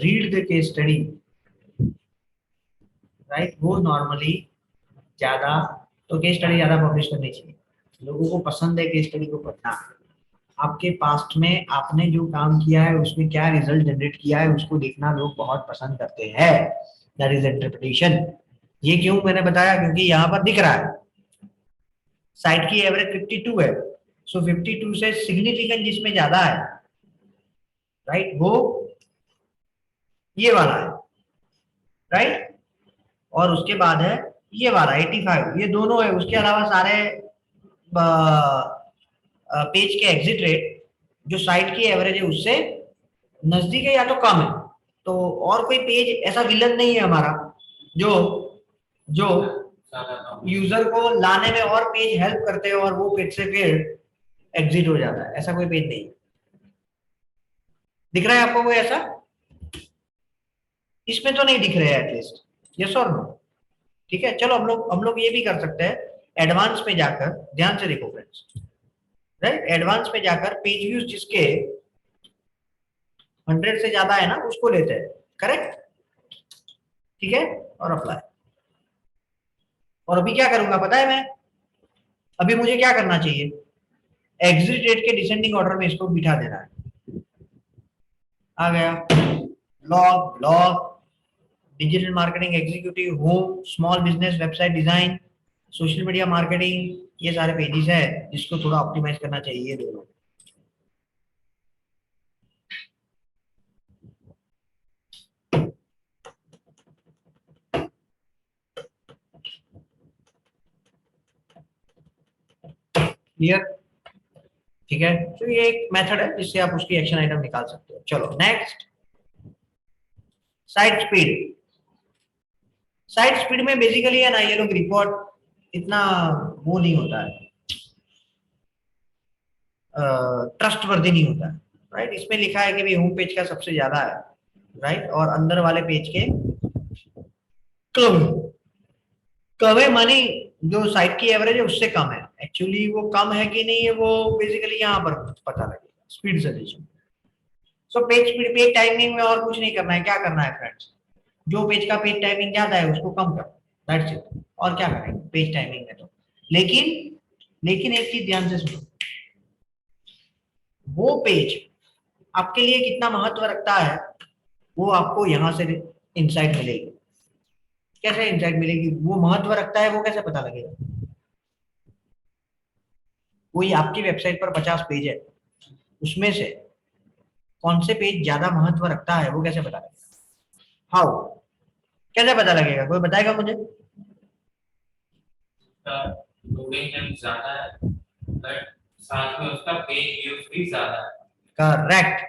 read the case study, right, वो नॉर्मली ज्यादा, तो केस स्टडी ज्यादा पब्लिश करनी चाहिए। लोगों को पसंद है केस स्टडी को पढ़ना। आपके पास्ट में आपने जो काम किया है उसमें क्या रिजल्ट जनरेट किया है उसको देखना लोग बहुत पसंद करते हैं। That is interpretation. ये क्यों मैंने बताया? क्योंकि यहाँ पर दिख रहा है साइट की एवरेज 52 है, सो 52 से सिग्निफिकेंट जिसमें ज्यादा है, राइट, वो ये वाला है, राइट, और उसके बाद है ये वाला 85, ये दोनों है। उसके अलावा सारे पेज के एग्जिट रेट जो साइट की एवरेज है उससे नजदीक है या तो कम है। तो और कोई पेज ऐसा विलन नहीं है हमारा जो जो यूजर को लाने में और पेज हेल्प करते हैं और वो पेज से फिर एग्जिट हो जाता है। ऐसा कोई पेज नहीं दिख रहा है आपको कोई ऐसा? इसमें तो नहीं दिख रहे हैं एटलीस्ट, यस और नो? ठीक है, चलो हम लोग ये भी कर सकते हैं एडवांस में जाकर, ध्यान से देखो फ्रेंड्स, राइट, एडवांस में जाकर पेज व्यूज जिसके 100 से ज्यादा है ना उसको लेते हैं, करेक्ट? ठीक है, और अप्लाई। और अभी क्या करूंगा पता है मैं? अभी मुझे क्या करना चाहिए? एग्जिट रेट के डिसेंडिंग ऑर्डर में इसको बिठा देना है। आ गया blog, digital marketing executive, home, small business, website design, social media marketing, ये सारे पेजेस है जिसको थोड़ा ऑप्टिमाइज करना चाहिए ये दोनों। क्लियर? ठीक है, तो ये एक मेथड है जिससे आप उसकी एक्शन आइटम निकाल सकते हो। चलो next, site speed. Site speed में बेसिकली है ना, ये लोग रिपोर्ट इतना वो नहीं होता है, ट्रस्ट वर्दी नहीं होता है, राइट। इसमें लिखा है कि भाई होम पेज का सबसे ज्यादा है, राइट, और अंदर वाले पेज के कम कम है, मानी जो साइट की एवरेज है उससे कम है। एक्चुअली वो कम है कि नहीं है वो बेसिकली यहाँ पर पता लगेगा speed suggestion. So page speed, page timing में और कुछ नहीं करना है। क्या करना है फ्रेंड्स? जो पेज का पेज टाइमिंग ज्यादा है उसको कम करो, दैट्स इट। और क्या करेंगे पेज टाइमिंग में तो। लेकिन एक चीज ध्यान से सुनो, वो पेज आपके लिए कितना महत्व रखता है वो आपको यहां से इंसाइट मिलेगी। कैसे इंसाइट मिलेगी? वो महत्व रखता है वो कैसे पता लगेगा? कोई आपकी वेबसाइट पर 50 पेज है, उसमें से कौन से पेज ज्यादा महत्व रखता है वो कैसे पता लगेगा? हाउ, कैसे पता लगेगा, कोई बताएगा मुझे? उसका लोडिंग टाइम ज्यादा है बट साथ में उसका पेज व्यूज भी ज्यादा है। Correct,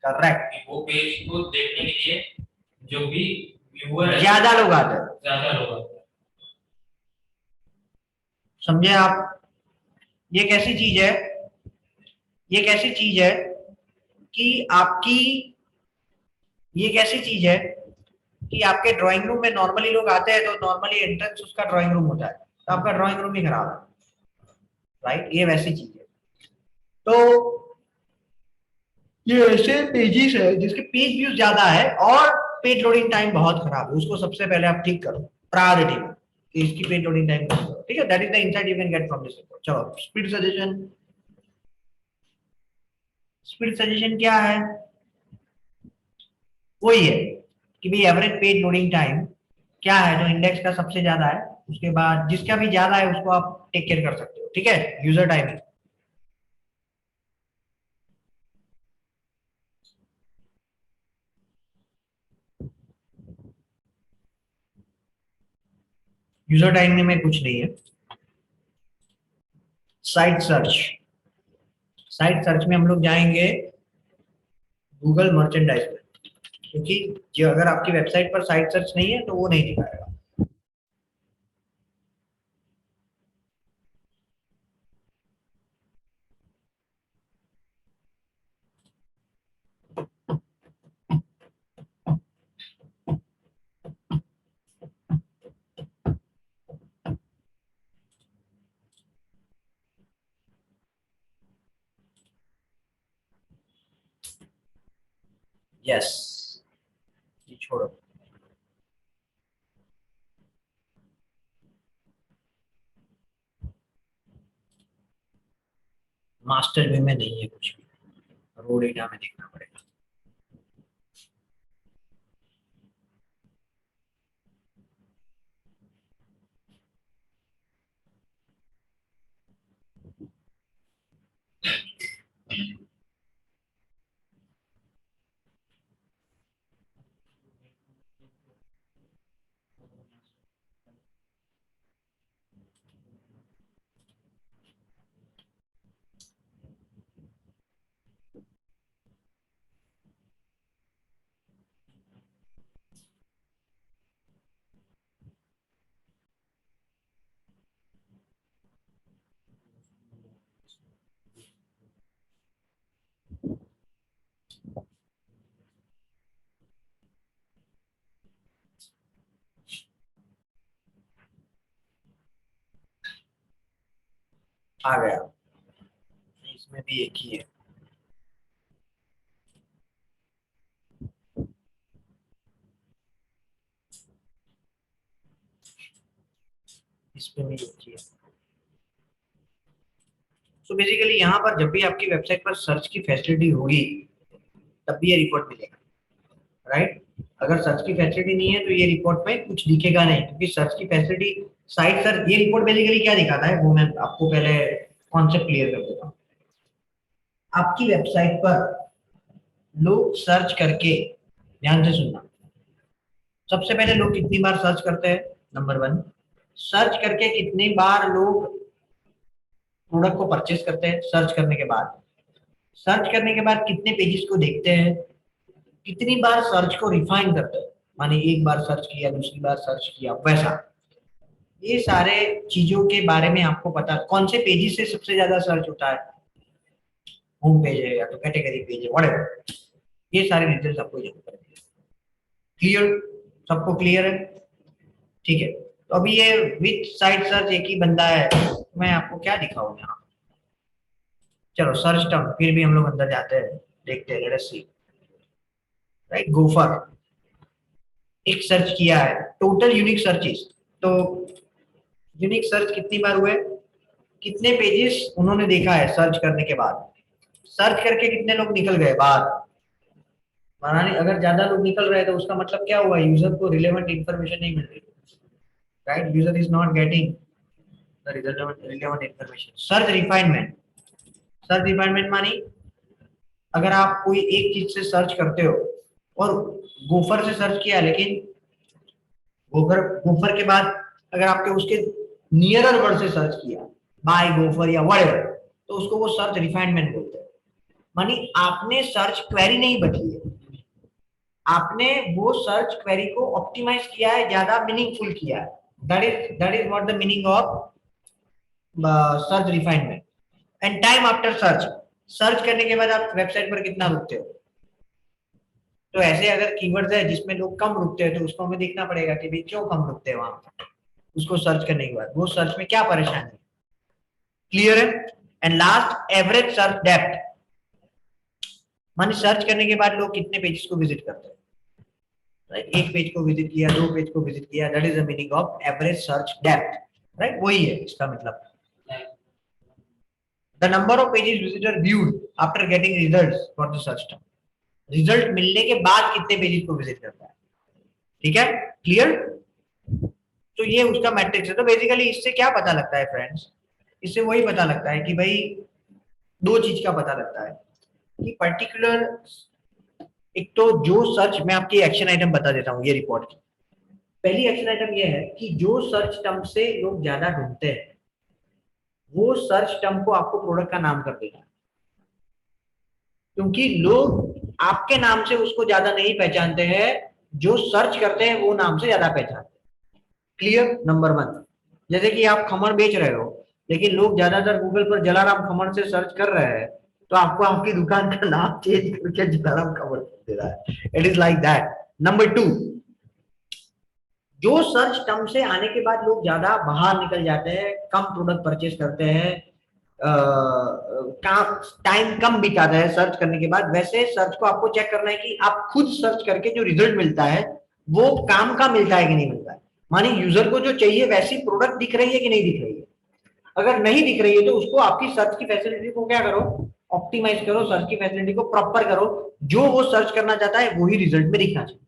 correct. कि वो पेज को देखने के लिए जो भी व्यूअर है ज्यादा लोग आते हैं, ज्यादा लोग आते हैं। समझे आप? ये कैसी चीज है, ये कैसी चीज है कि आपकी, ये कैसी चीज है कि आपके ड्राइंग रूम में नॉर्मली लोग आते हैं तो नॉर्मली एंट्रेंस उसका ड्राइंग रूम होता है, तो आपका ड्राइंग रूम ही खराब है, राइट? ये वैसी चीज है। तो ये ऐसे पेजेस है जिसके पेज व्यूज ज्यादा है और पेज लोडिंग टाइम बहुत खराब है, उसको सबसे पहले आप ठीक करो प्रायोरिटी में कि इसकी पेज लोडिंग टाइम कम करो, ठीक है? That is the insight you can get from this report. चलो स्पीड सजेशन, स्पीड सजेशन क्या है? वही है कि भाई एवरेज पेज लोडिंग टाइम क्या है, जो इंडेक्स का सबसे ज्यादा है, उसके बाद जिसका भी ज्यादा है उसको आप टेक केयर कर सकते हो, ठीक है? यूजर टाइमिंग, यूजर टाइमिंग में कुछ नहीं है। साइट सर्च, साइट सर्च में हम लोग जाएंगे गूगल मर्चेंडाइज में, क्योंकि जो अगर आपकी वेबसाइट पर साइट सर्च नहीं है तो वो नहीं दिखाएगा। यस, ये छोड़ो, मास्टर व्यू में नहीं है कुछ भी, रो डेटा में देखना पड़ेगा। आ गया, इसमें भी एक ही है। इसमें भी एक ही है। तो बेसिकली यहाँ पर जब भी आपकी वेबसाइट पर सर्च की फैसिलिटी होगी तब भी ये रिपोर्ट मिलेगा, राइट? अगर सर्च की फैसिलिटी नहीं है तो ये रिपोर्ट में कुछ दिखेगा नहीं, क्योंकि सर्च की फैसिलिटी, साइट सर्च, ये रिपोर्ट बेसिकली क्या दिखाता है वो मैं आपको पहले कॉन्सेप्ट क्लियर कर देता हूँ। आपकी वेबसाइट पर लोग सर्च करके, ध्यान से सुनना, सबसे पहले लोग कितनी बार सर्च करते हैं, नंबर वन। सर्च करके कितनी बार लोग प्रोडक्ट को परचेस करते हैं, सर्च करने के बाद। सर्च करने के बाद कितने पेजेस को देखते हैं, कितनी बार सर्च को रिफाइन करते हैं, माने एक बार सर्च किया, दूसरी बार सर्च किया, वैसा। ये सारे चीजों के बारे में आपको पता, कौन से पेजेस से सबसे ज्यादा सर्च होता है, होम पेज है या तो कैटेगरी पेज है, व्हाटएवर, ये सारे डिटेल्स आपको जानना पड़ेंगे। क्लियर? सबको क्लियर है? ठीक है। तो अभी ये विथ साइट सर्च एक ही बंदा है, मैं आपको क्या दिखाऊं यहाँ? चलो सर्च टर्म, फिर भी हम लोग अंदर जाते हैं, देखते हैं, लेट अस सी। राइट, गोफर एक सर्च किया है, टोटल यूनिक सर्चेस, तो यूनिक सर्च कितनी बार हुए, कितने पेजेस उन्होंने देखा है सर्च करने के बाद, सर्च करके कितने लोग निकल गए बाहर। माना नहीं, अगर ज्यादा लोग निकल रहे तो उसका मतलब क्या हुआ, यूजर को रिलेवेंट इंफॉर्मेशन नहीं मिल रही, right? User is not getting the relevant information. Search refinement, search refinement मानी अगर आप कोई एक चीज से सर्च करते हो और गोफर से सर्च किया, लेकिन गोफर गोफर के बाद अगर आपके उसके नियरर वर्ड से सर्च किया, बाय गोफर या व्हाटएवर, तो उसको वो सर्च रिफाइनमेंट बोलते हैं। मानी आपने सर्च क्वेरी नहीं बदली है, आपने वो सर्च क्वेरी को ऑप्टिमाइज किया है, ज्यादा मीनिंगफुल किया है। That is what the meaning of search refinement. And time after search, search करने के बाद आप वेबसाइट पर कितना रुकते हो। तो ऐसे अगर कीवर्ड्स है जिसमें लोग कम रुकते हैं तो उसको हमें देखना पड़ेगा कि भाई क्यों कम रुकते हैं वहां पर, उसको सर्च करने के बाद वो सर्च में क्या परेशानी है। क्लियर है। And last average search depth, माने सर्च करने के बाद लोग कितने पेजेस को विजिट करते हैं। राइट, एक पेज को विजिट किया, दो पेज को विजिट किया, that is the meaning of average search depth. Right, वही है इसका मतलब। The number of pages visitor viewed after getting results for the search term, result मिलने के बाद कितने पेजेस को विजिट करता है। ठीक है, क्लियर। तो ये उसका मैट्रिक्स है। तो बेसिकली इससे क्या पता लगता है फ्रेंड्स, इससे वही पता लगता है कि भाई दो चीज का पता लगता है कि पर्टिकुलर, एक तो जो सर्च, मैं आपकी एक्शन आइटम बता देता हूँ ये रिपोर्ट की। पहली एक्शन आइटम ये है कि जो सर्च टर्म से लोग ज्यादा ढूंढते हैं वो सर्च टर्म को आपको प्रोडक्ट का नाम कर देना है, क्योंकि लोग आपके नाम से उसको ज्यादा नहीं पहचानते हैं, जो सर्च करते हैं वो नाम से ज्यादा पहचानते हैं। Clear, number one. जैसे कि आप खमण बेच रहे हो लेकिन लोग ज्यादातर गूगल पर जलाराम खमण से सर्च कर रहे हैं, तो आपको आपकी दुकान का नाम चेंज करके जलाराम खमण दे रहा है। It is like that. Number two, जो सर्च टर्म से आने के बाद लोग ज्यादा बाहर निकल जाते हैं, कम प्रोडक्ट परचेज करते हैं, टाइम कम बिताता है सर्च करने के बाद, वैसे सर्च को आपको चेक करना है कि आप खुद सर्च करके जो रिजल्ट मिलता है वो काम का मिलता है कि नहीं मिलता है। माने यूजर को जो चाहिए वैसी प्रोडक्ट दिख रही है कि नहीं दिख रही है। अगर नहीं दिख रही है तो उसको आपकी सर्च की फैसिलिटी को क्या करो, ऑप्टिमाइज करो, सर्च की फैसिलिटी को प्रॉपर करो, जो वो सर्च करना चाहता है वही रिजल्ट में दिखना चाहिए।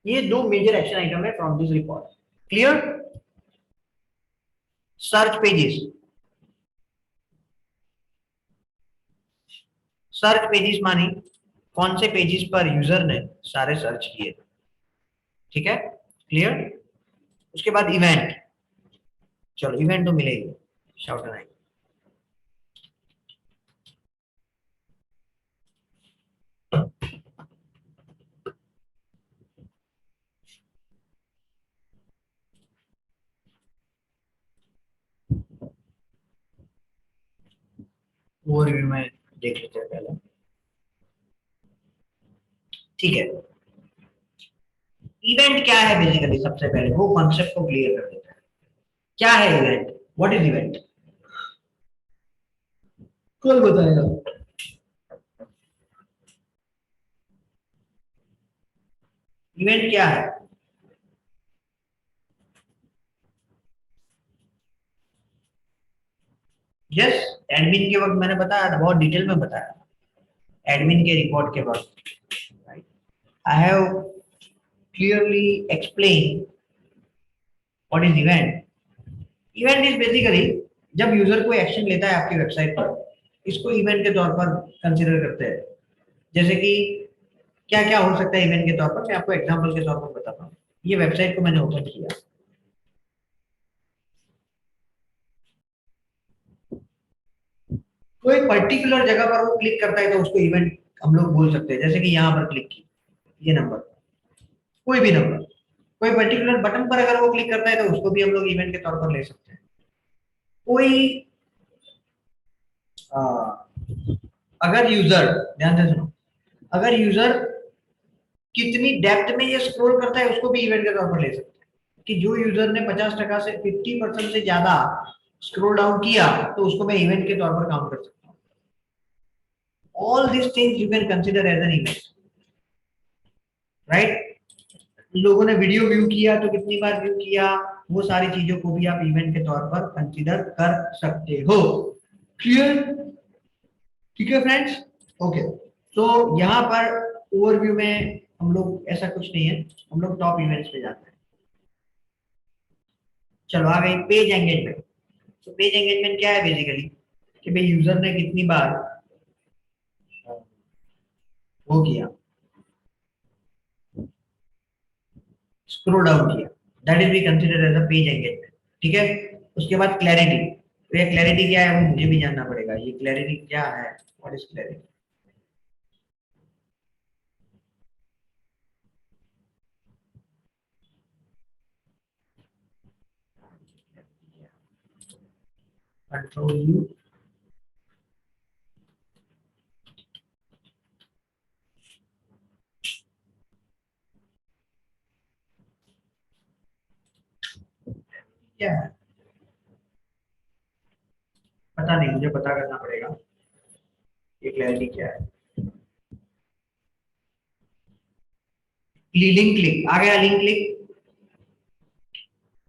ये दो मेजर एक्शन आइटम है from this report. Clear. Search pages, search pages मानी कौन से पेजेस पर यूजर ने सारे सर्च किए। ठीक है, क्लियर। उसके बाद इवेंट, चलो इवेंट तो मिलेगी, शाउट आएगी। ओवरव्यू में देख लेते हैं पहले। ठीक है, इवेंट क्या है बेसिकली, सबसे पहले वो कॉन्सेप्ट को क्लियर कर देते हैं। क्या है इवेंट, व्हाट इज इवेंट, कौन बताएगा। इवेंट क्या है, यस, एडमिन के वक्त मैंने बताया था, बहुत डिटेल में बताया था एडमिन के रिपोर्ट के वक्त। I have clearly explain what is event. Event is basically जब यूजर कोई एक्शन लेता है आपकी वेबसाइट पर, इसको इवेंट के तौर पर कंसीडर करते हैं। जैसे कि क्या क्या हो सकता है इवेंट के तौर पर, मैं आपको एग्जांपल के तौर पर बताता हूँ। ये वेबसाइट को मैंने ओपन किया, कोई पर्टिकुलर जगह पर वो क्लिक करता है तो उसको इवेंट हम लोग बोल सकते हैं। जैसे कि यहाँ पर क्लिक की, ये नंबर, कोई भी नंबर, कोई पर्टिकुलर बटन पर अगर वो क्लिक करता है तो उसको भी हम लोग इवेंट के तौर पर ले सकते हैं। कोई अगर यूजर, ध्यान से सुनो, अगर यूजर कितनी डेप्थ में ये स्क्रॉल करता है उसको भी इवेंट के तौर पर ले सकते हैं। कि जो यूजर ने 50% से 50% से ज्यादा स्क्रॉल डाउन किया तो उसको मैं इवेंट के तौर पर काउंट कर सकता हूँ। All this things you can consider as an event, right. लोगों ने वीडियो व्यू किया तो कितनी बार व्यू किया, वो सारी चीजों को भी आप इवेंट के तौर पर कंसीडर कर सकते हो। क्लियर, ठीक है फ्रेंड्स, ओके। तो यहाँ पर ओवरव्यू में हम लोग ऐसा कुछ नहीं है, हम लोग टॉप इवेंट्स पे जाते हैं। चलो आ गई पेज एंगेजमेंट। तो पेज एंगेजमेंट क्या है बेसिकली कि भाई यूजर ने कितनी बार वो किया, स्क्रॉल डाउन किया, that is be considered as a page engagement. ठीक है, उसके बाद क्लैरिटी, तो ये क्लैरिटी क्या है वो मुझे भी जानना पड़ेगा, ये क्लैरिटी क्या है, what is clarity. Control you, क्या है पता नहीं, मुझे पता करना पड़ेगा ये क्लैरिटी क्या है। लिंक क्लिक आ गया, link click,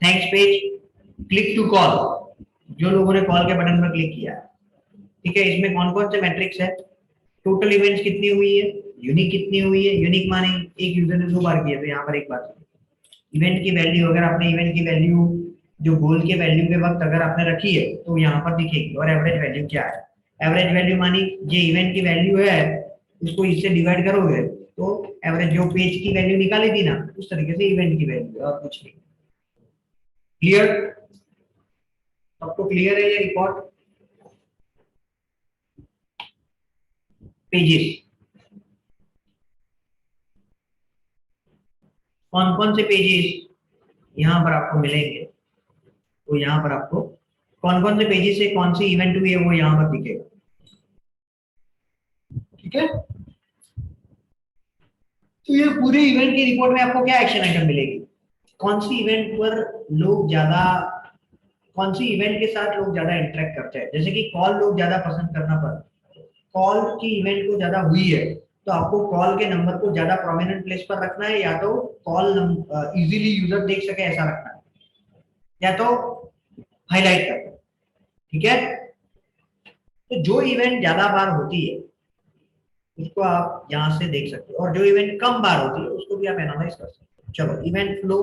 thanks page, click to call, जो लोगों ने कॉल के बटन पर क्लिक किया। ठीक है, इसमें कौन कौन से मैट्रिक्स है, टोटल इवेंट्स कितनी हुई है, यूनिक कितनी हुई है, यूनिक माने एक यूजर ने 2 बार किया, तो यहाँ पर एक बात, इवेंट की वैल्यू, अगर आपने इवेंट की वैल्यू जो गोल के वैल्यू के वक्त अगर आपने रखी है तो यहाँ पर दिखेगी। और एवरेज वैल्यू क्या है, एवरेज वैल्यू मानी जो इवेंट की वैल्यू है उसको इससे डिवाइड करोगे तो एवरेज जो पेज की वैल्यू निकाली थी ना उस तरीके से इवेंट की वैल्यू, और कुछ नहीं। क्लियर, सबको क्लियर है ये रिकॉर्ड। पेजेस कौन कौन से पेजेस यहाँ पर आपको मिलेंगे, तो यहाँ पर आपको कौन कौन से पेजेस से कौन सी इवेंट हुई है वो यहाँ पर दिखेगा। ठीक है, तो ये पूरे इवेंट की रिपोर्ट में आपको क्या एक्शन आइटम मिलेगी, कौन सी इवेंट पर लोग ज्यादा, कौन सी इवेंट के साथ लोग ज्यादा इंटरेक्ट करते हैं, जैसे कि कॉल लोग ज्यादा पसंद करना पर कॉल की इवेंट को ज्यादा हुई है तो आपको कॉल के नंबर को ज्यादा प्रोमिनेंट प्लेस पर रखना है, या तो कॉल इजीली यूजर देख सके ऐसा रखना है, या तो हाईलाइट करना है। ठीक है, तो जो इवेंट ज्यादा बार होती है उसको आप यहां से देख सकते हो, और जो इवेंट कम बार होती है उसको भी आप एनालाइज कर सकते हो। चलो इवेंट फ्लो,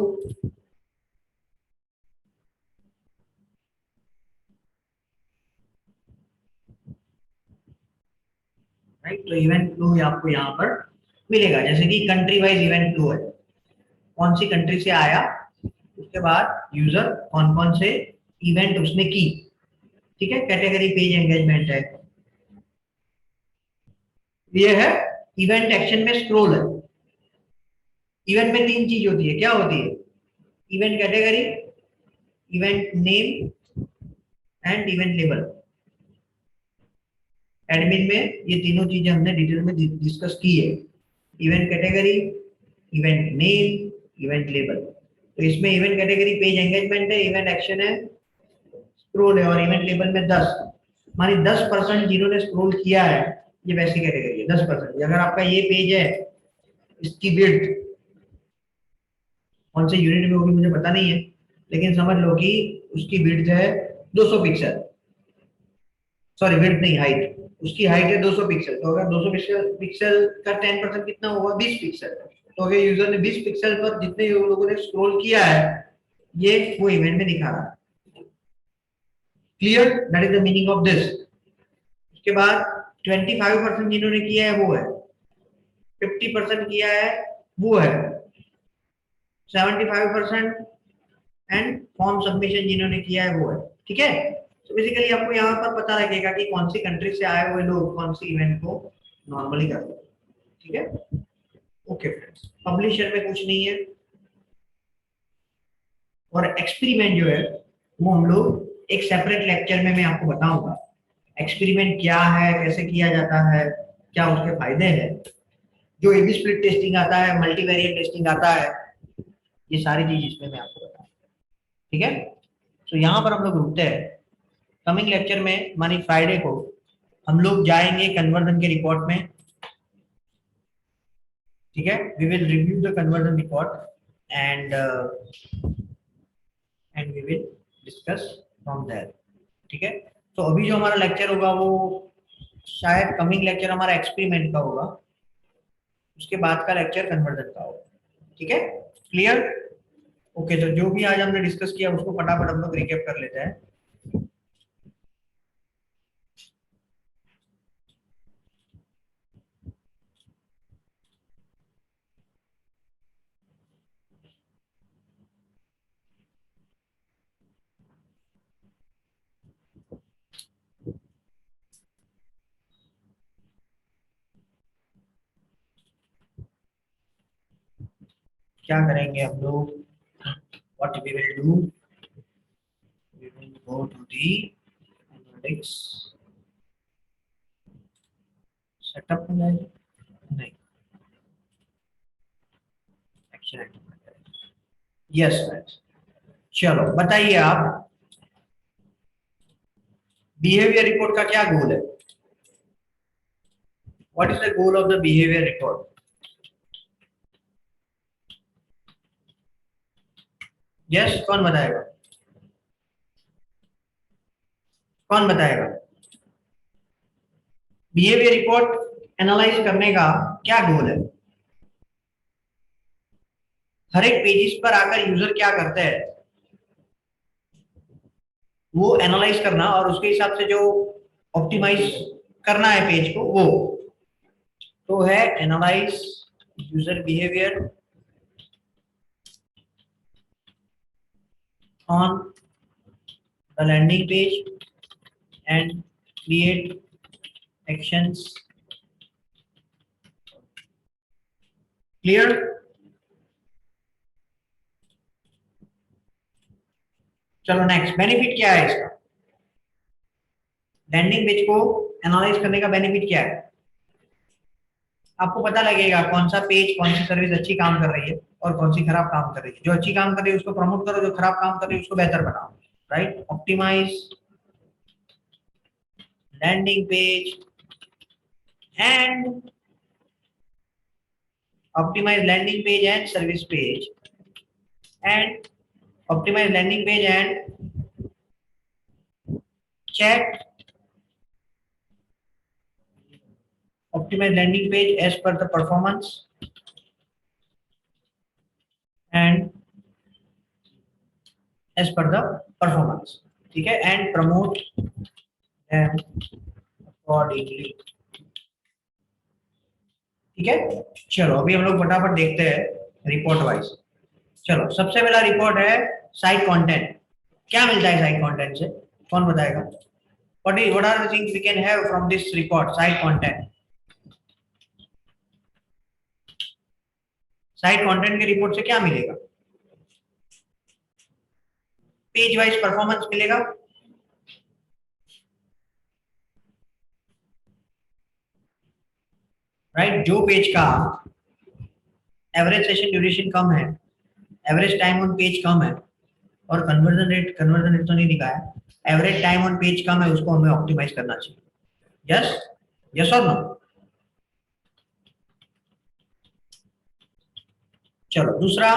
राइट, तो इवेंट फ्लो आपको यहाँ पर मिलेगा, जैसे कि कंट्री वाइज इवेंट फ्लो है, कौन सी कंट्री से आया, उसके बाद यूजर कौन कौन से इवेंट उसने की। ठीक है, कैटेगरी पेज एंगेजमेंट है, ये है इवेंट एक्शन में स्क्रॉल है। इवेंट में 3 चीज होती है, क्या होती है, event category, event name and event label. Admin में ये तीनों चीजें हमने डिटेल में डिस्कस की है, event category, event name, event label. तो इसमें इवेंट कैटेगरी पेज एंगेजमेंट है, इवेंट एक्शन है, स्क्रॉल है, और इवेंट लेबल में 10 मानी 10% जिन्होंने स्क्रॉल किया है ये वैसी कैटेगरी है 10%। अगर आपका ये पेज है इसकी विड्थ कौन से यूनिट में होगी मुझे पता नहीं है, लेकिन समझ लो कि उसकी विड्थ है 200 पिक्सल, सॉरी विड्थ नहीं हाइट, उसकी हाइट है 200 पिक्सल, तो अगर 200 पिक्सल पिक्सल का 10% कितना होगा 20 पिक्सल। तो अगर यूजर ने 20 पिक्सल पर जितने लोगों ने स्क्रॉल किया है ये वो इवेंट में दिखा रहा है। Clear, that is the meaning of this. उसके बाद 25% जिन्होंने किया है वो है, 50% किया है वो है, 75% एंड फॉर्म सबमिशन जिन्होंने किया है वो है। ठीक है, तो बेसिकली आपको यहाँ पर पता लगेगा कि कौन सी कंट्री से आए हुए लोग कौन सी इवेंट को नॉर्मली करते हैं। ठीक है, ओके फ्रेंड्स, पब्लिशर में कुछ नहीं है, और एक्सपेरिमेंट जो है वो हम लोग एक सेपरेट लेक्चर में मैं आपको बताऊंगा एक्सपेरिमेंट क्या है, कैसे किया जाता है, क्या उसके फायदे हैं, जो एबी स्प्लिट टेस्टिंग आता है, मल्टीवेरिएट टेस्टिंग आता है, ये सारी चीज इसमें मैं आपको बताऊंगा। ठीक है, तो यहाँ पर हम लोग रुकते हैं, कमिंग लेक्चर में मानी फ्राइडे को हम लोग जाएंगे कन्वर्जन के रिपोर्ट में। ठीक है, we will review the conversion report and we will discuss from there. ठीक है, तो अभी जो हमारा लेक्चर होगा वो शायद कमिंग लेक्चर हमारा एक्सपेरिमेंट का होगा, उसके बाद का लेक्चर कन्वर्जन का होगा। ठीक है, क्लियर, ओके। तो जो भी आज हमने डिस्कस किया उसको फटाफट हम लोग रिकैप कर लेते हैं। क्या करेंगे हम लोग, what we will do, we will go to the analytics setup में जाएंगे, नहीं एक्शन आइटम में जाएंगे। यस फ्रेंड्स, चलो बताइए आप, बिहेवियर रिपोर्ट का क्या गोल है? What is the goal of the behaviour report? Yes, कौन बताएगा, कौन बताएगा? बिहेवियर रिपोर्ट एनालाइज करने का क्या गोल है? हर एक पेजेस पर आकर यूजर क्या करते हैं वो एनालाइज करना, और उसके हिसाब से जो ऑप्टिमाइज करना है पेज को, वो तो है analyse user behaviour on the landing page and create actions. Clear? चलो नेक्स्ट, बेनिफिट क्या है इसका? लैंडिंग पेज को एनालाइज करने का बेनिफिट क्या है? आपको पता लगेगा कौन सा पेज, कौन सी सर्विस अच्छी काम कर रही है और कौन सी खराब काम कर रही है। जो अच्छी काम कर रही है उसको प्रमोट करो, जो खराब काम कर रही है उसको बेहतर बनाओ, right? Optimise landing page and optimize landing page and service page and optimize landing page and chat, optimize landing page as per the performance and as per the performance, ठीक है, and promote them accordingly, ठीक है। चलो अभी हम लोग फटाफट देखते हैं रिपोर्ट वाइज। चलो सबसे पहला रिपोर्ट है साइट कंटेंट। क्या मिलता है साइट कंटेंट से, कौन बताएगा? what are the things we can have from this report, site content? Site content के रिपोर्ट से क्या मिलेगा? पेज वाइज परफॉर्मेंस मिलेगा, राइट? जो पेज का एवरेज सेशन ड्यूरेशन कम है, एवरेज टाइम ऑन पेज कम है और कन्वर्जन रेट तो नहीं दिखाया, एवरेज टाइम ऑन पेज कम है, उसको हमें ऑप्टिमाइज करना चाहिए। Yes, yes or no? चलो दूसरा,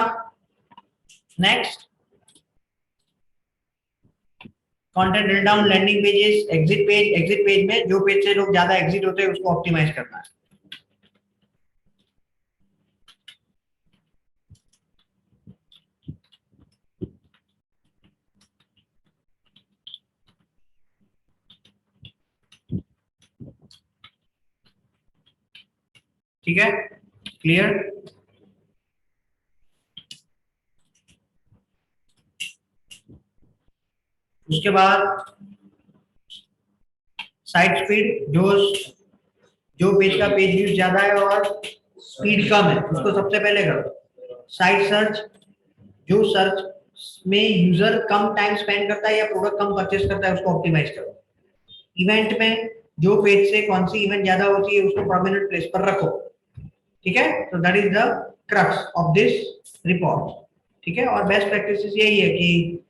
next, content drill down landing pages, exit page में जो पेज से लोग ज्यादा एग्जिट होते हैं उसको ऑप्टिमाइज करना है। ठीक है, क्लियर? उसके बाद साइट स्पीड, जो पेज का पेज व्यूज ज्यादा है और स्पीड कम है उसको सबसे पहले करो। साइट सर्च, जो सर्च में यूजर कम टाइम स्पेंड करता है या प्रोडक्ट कम परचेस करता है उसको ऑप्टिमाइज करो। इवेंट में जो पेज से कौन सी इवेंट ज्यादा होती है उसको प्रोमिनेंट प्लेस पर रखो, ठीक है? तो that is the crux of this report, ठीक है? और बेस्ट प्रैक्टिसेस यही है कि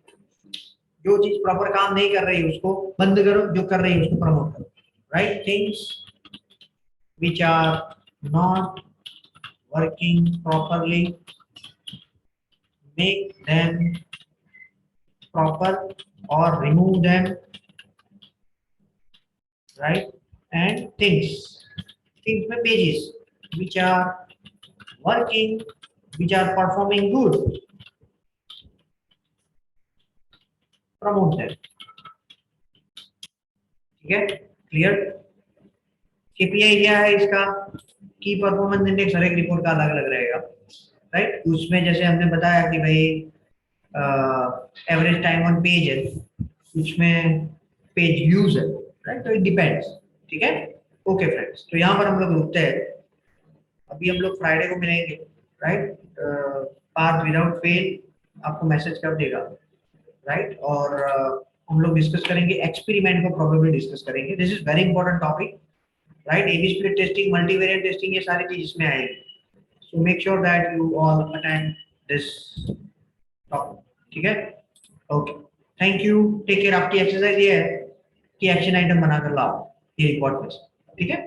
जो चीज प्रॉपर काम नहीं कर रही उसको बंद करो, जो कर रही है उसको प्रमोट करो, right? Things which are not working properly, make them proper or remove them, right? And things में pages which are working, which are performing good, promote them, ठीक है? क्लियर? केपीआई क्या है इसका? की परफॉर्मेंस इंडेक्स हर एक report का अलग अलग रहेगा, राइट? उसमें जैसे हमने बताया कि भाई एवरेज टाइम ऑन पेज है, उसमें पेज व्यूज है, राइट? तो इट डिपेंड्स, ठीक है? ओके फ्रेंड्स, तो यहाँ पर हम लोग रुकते हैं, अभी हम लोग फ्राइडे को मिलेंगे, राइट? पाथ विदाउट फेल आपको मैसेज कर देगा, राइट। और हम लोग डिस्कस करेंगे एक्सपेरिमेंट को, प्रोबेबली डिस्कस करेंगे। This is very important topic, right. AB split testing, multivariant testing, ये सारी चीज इसमें आएगी। So make sure that you all attend this topic, ठीक है। Okay, thank you, take care. आपकी एक्सरसाइज ये है कि एक्शन आइटम बनाकर लाओ ये रिकॉर्ड में, ठीक है।